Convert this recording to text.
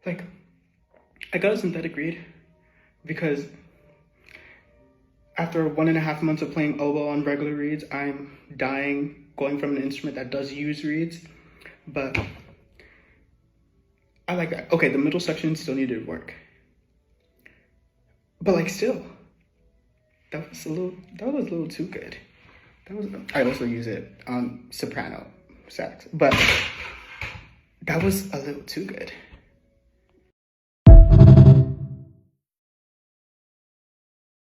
Like, I got a synthetic reed because after 1.5 months of playing oboe on regular reeds, I'm dying going from an instrument that does use reeds. But I like that. Okay, the middle section still needed work. But like still, that was a little too good. I also use it on soprano sax, but that was a little too good.